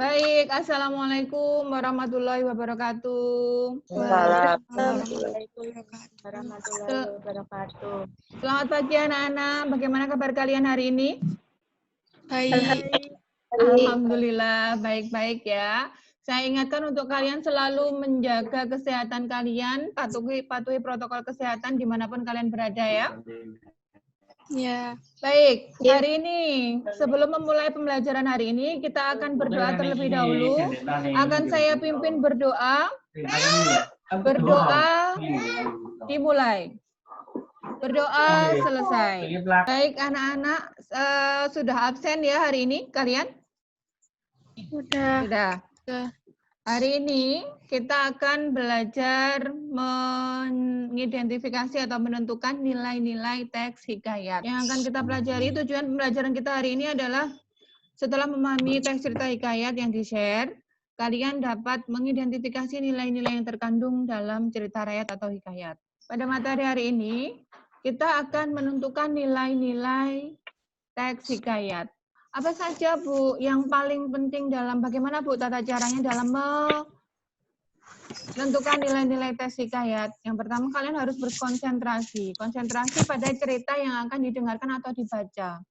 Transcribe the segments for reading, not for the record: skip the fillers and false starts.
Baik, Assalamualaikum warahmatullahi wabarakatuh. Waalaikumsalam warahmatullahi wabarakatuh. Selamat pagi anak-anak, bagaimana kabar kalian hari ini? Baik. Alhamdulillah, baik-baik ya. Saya ingatkan untuk kalian selalu menjaga kesehatan kalian, patuhi protokol kesehatan dimanapun kalian berada ya. Ya. Baik, hari ini sebelum memulai pembelajaran hari ini kita akan berdoa terlebih dahulu. Akan saya pimpin berdoa. Berdoa dimulai. Berdoa selesai. Baik anak-anak, sudah absen ya hari ini kalian? Sudah. Hari ini kita akan belajar mengidentifikasi atau menentukan nilai-nilai teks hikayat. Yang akan kita pelajari, tujuan pembelajaran kita hari ini adalah setelah memahami teks cerita hikayat yang di-share, kalian dapat mengidentifikasi nilai-nilai yang terkandung dalam cerita rakyat atau hikayat. Pada materi hari ini, kita akan menentukan nilai-nilai teks hikayat. Apa saja, Bu, yang paling penting dalam bagaimana, Bu, tata caranya dalam menentukan nilai-nilai teks hikayat? Yang pertama, kalian harus berkonsentrasi. Konsentrasi pada cerita yang akan didengarkan atau dibaca.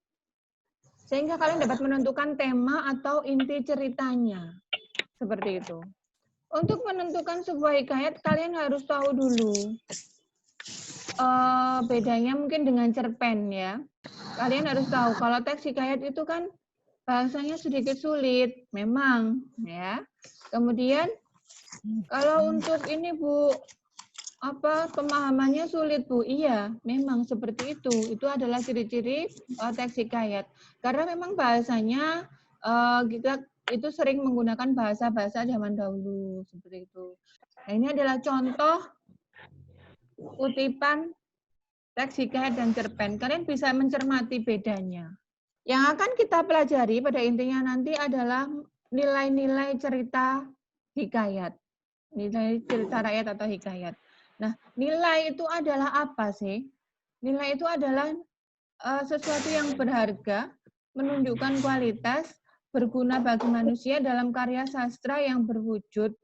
Sehingga kalian dapat menentukan tema atau inti ceritanya. Seperti itu. Untuk menentukan sebuah hikayat, kalian harus tahu dulu bedanya mungkin dengan cerpen ya. Kalian harus tahu kalau teks hikayat itu kan bahasanya sedikit sulit, memang ya. Kemudian kalau untuk ini Bu, pemahamannya sulit Bu? Iya, memang seperti itu. Itu adalah ciri-ciri teks hikayat. Karena memang bahasanya kita itu sering menggunakan bahasa-bahasa zaman dahulu seperti itu. Nah, ini adalah contoh kutipan teks hikayat dan cerpen. Kalian bisa mencermati bedanya. Yang akan kita pelajari pada intinya nanti adalah nilai-nilai cerita hikayat. Nilai cerita rakyat atau hikayat. Nah, nilai itu adalah apa sih? Nilai itu adalah sesuatu yang berharga, menunjukkan kualitas, berguna bagi manusia dalam karya sastra yang berwujud.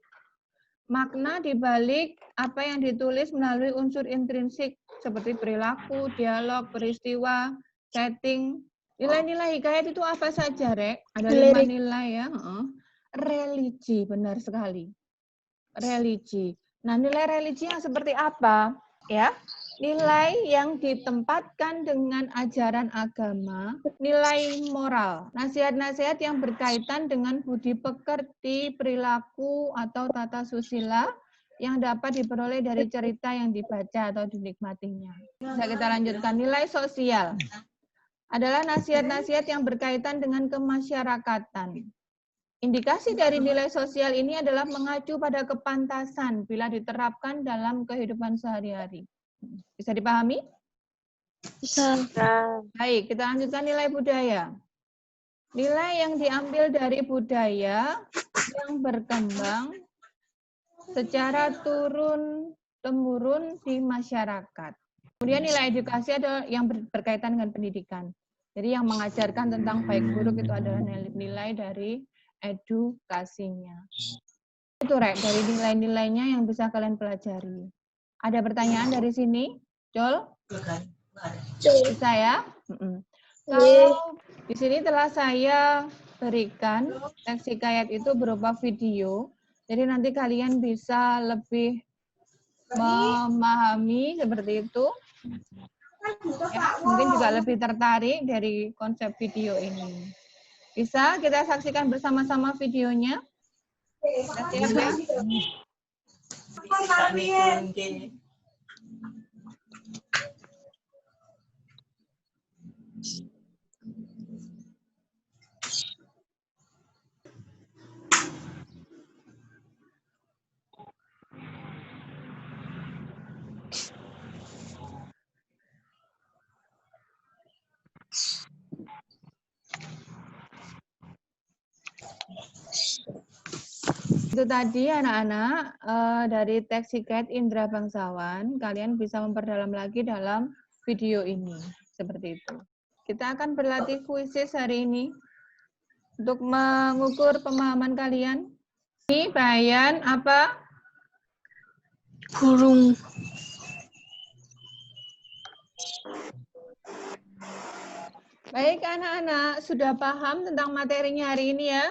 Makna dibalik apa yang ditulis melalui unsur intrinsik seperti perilaku, dialog, peristiwa, setting. Nilai-nilai hikayat itu apa saja, Rek? Ada 5 nilai ya. Religi, benar sekali. Religi. Nah, nilai religi yang seperti apa? Ya, nilai yang ditempatkan dengan ajaran agama, nilai moral, nasihat-nasihat yang berkaitan dengan budi pekerti, perilaku, atau tata susila yang dapat diperoleh dari cerita yang dibaca atau dinikmatinya. Bisa kita lanjutkan. Nilai sosial adalah nasihat-nasihat yang berkaitan dengan kemasyarakatan. Indikasi dari nilai sosial ini adalah mengacu pada kepantasan bila diterapkan dalam kehidupan sehari-hari. Bisa dipahami? Bisa. Baik, kita lanjutkan nilai budaya. Nilai yang diambil dari budaya yang berkembang secara turun-temurun di masyarakat. Kemudian nilai edukasi adalah yang berkaitan dengan pendidikan. Jadi yang mengajarkan tentang baik buruk itu adalah nilai dari edukasinya. Itu Rek, dari nilai-nilainya yang bisa kalian pelajari. Ada pertanyaan dari sini? Jol? Bisa ya? Kalau di sini telah saya berikan teks hikayat itu berupa video, jadi nanti kalian bisa lebih memahami seperti itu. Ya, mungkin juga lebih tertarik dari konsep video ini. Bisa kita saksikan bersama-sama videonya? Kita siap ya? Itu tadi anak-anak dari teks hikayat Indra Bangsawan, kalian bisa memperdalam lagi dalam video ini. Seperti itu. Kita akan berlatih kuisis hari ini. untuk mengukur pemahaman kalian? Ini Bayan apa? Burung. Baik anak-anak, sudah paham tentang materinya hari ini ya?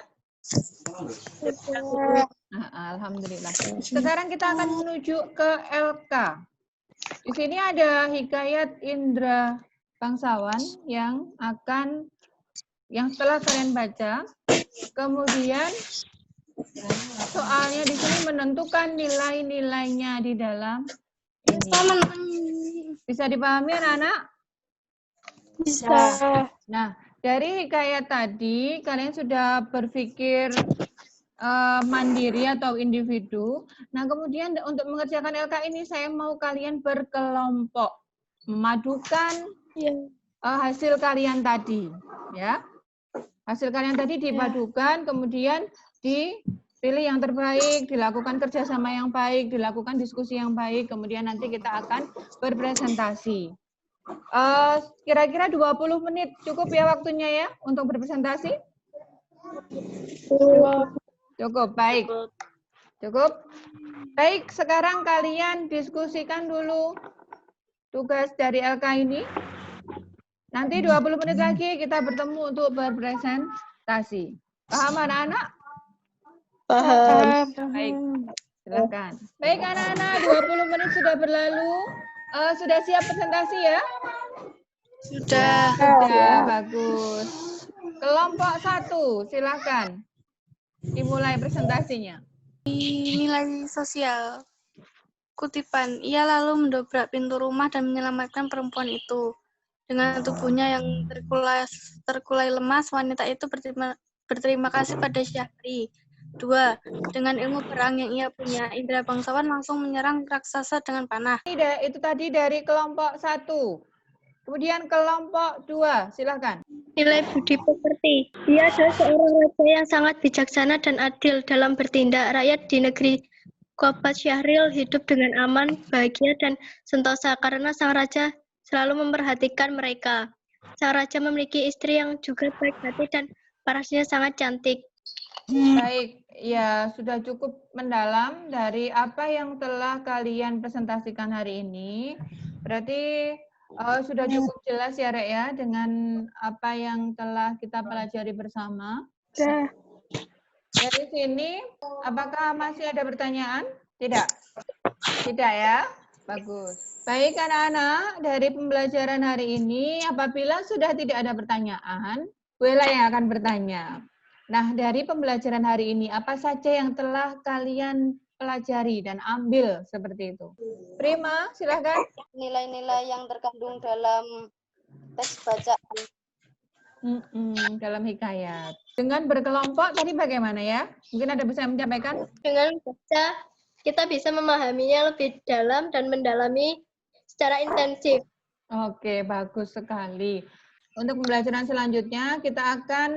Alhamdulillah. Sekarang kita akan menuju ke LK. Di sini ada hikayat Indra Bangsawan yang setelah kalian baca, kemudian soalnya di sini menentukan nilai-nilainya di dalam ini. Bisa dipahami anak-anak? Bisa. Nah, dari hikayat tadi kalian sudah berpikir mandiri atau individu. Nah, kemudian untuk mengerjakan LK ini saya mau kalian berkelompok, memadukan hasil kalian tadi, ya. Hasil kalian tadi dipadukan, kemudian dipilih yang terbaik, dilakukan kerjasama yang baik, dilakukan diskusi yang baik, kemudian nanti kita akan berpresentasi. Kira-kira 20 menit cukup ya waktunya ya untuk berpresentasi? Cukup, baik. Cukup? Baik, sekarang kalian diskusikan dulu tugas dari LK ini. Nanti 20 menit lagi kita bertemu untuk berpresentasi. Paham anak-anak? Paham. Baik, silakan. Baik anak-anak, 20 menit sudah berlalu. Sudah siap presentasi ya? Sudah. Sudah, bagus. Kelompok 1, silakan. Dimulai presentasinya. Nilai sosial. Kutipan, ia lalu mendobrak pintu rumah dan menyelamatkan perempuan itu. Dengan tubuhnya yang terkulai lemas, wanita itu berterima kasih pada Syahri. 2. Dengan ilmu perang yang ia punya, Indra Bangsawan langsung menyerang raksasa dengan panah. Itu tadi dari kelompok 1. Kemudian kelompok 2, silakan. Nilai budi pekerti. Dia adalah seorang raja yang sangat bijaksana dan adil dalam bertindak. Rakyat di negeri Kobat Syahril hidup dengan aman, bahagia, dan sentosa karena sang raja selalu memperhatikan mereka. Sang raja memiliki istri yang juga baik hati dan parasnya sangat cantik. Baik, ya sudah cukup mendalam dari apa yang telah kalian presentasikan hari ini. Berarti sudah cukup jelas ya Rek ya dengan apa yang telah kita pelajari bersama. Dari sini, apakah masih ada pertanyaan? Tidak? Tidak ya? Bagus. Baik anak-anak, dari pembelajaran hari ini, apabila sudah tidak ada pertanyaan, Bella yang akan bertanya. Nah, dari pembelajaran hari ini, apa saja yang telah kalian pelajari dan ambil seperti itu? Prima, silahkan. Nilai-nilai yang terkandung dalam teks bacaan. Dalam hikayat. Dengan berkelompok tadi bagaimana ya? Mungkin ada bisa menyampaikan? Dengan baca, kita bisa memahaminya lebih dalam dan mendalami secara intensif. Oke, bagus sekali. Untuk pembelajaran selanjutnya, kita akan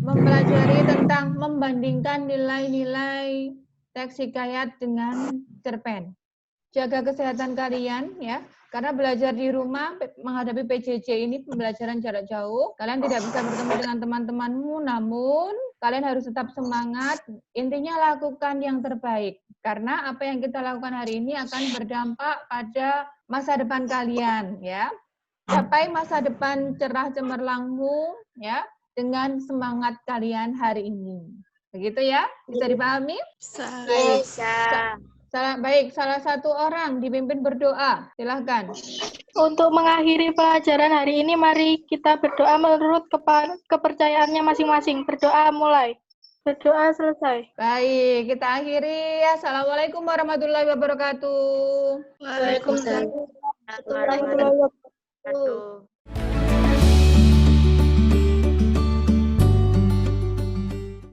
mempelajari tentang membandingkan nilai-nilai teks hikayat dengan cerpen. Jaga kesehatan kalian ya, karena belajar di rumah menghadapi PJJ ini pembelajaran jarak jauh. Kalian tidak bisa bertemu dengan teman-temanmu, namun kalian harus tetap semangat. Intinya lakukan yang terbaik, karena apa yang kita lakukan hari ini akan berdampak pada masa depan kalian ya. Capai masa depan cerah cemerlangmu ya, dengan semangat kalian hari ini. Begitu ya? Bisa dipahami? Bisa. Baik, salah satu orang dipimpin berdoa. Silahkan. Untuk mengakhiri pelajaran hari ini, mari kita berdoa menurut kepercayaannya masing-masing. Berdoa mulai. Berdoa selesai. Baik, kita akhiri. Assalamualaikum warahmatullahi wabarakatuh. Waalaikumsalam. Warahmatullahi wabarakatuh.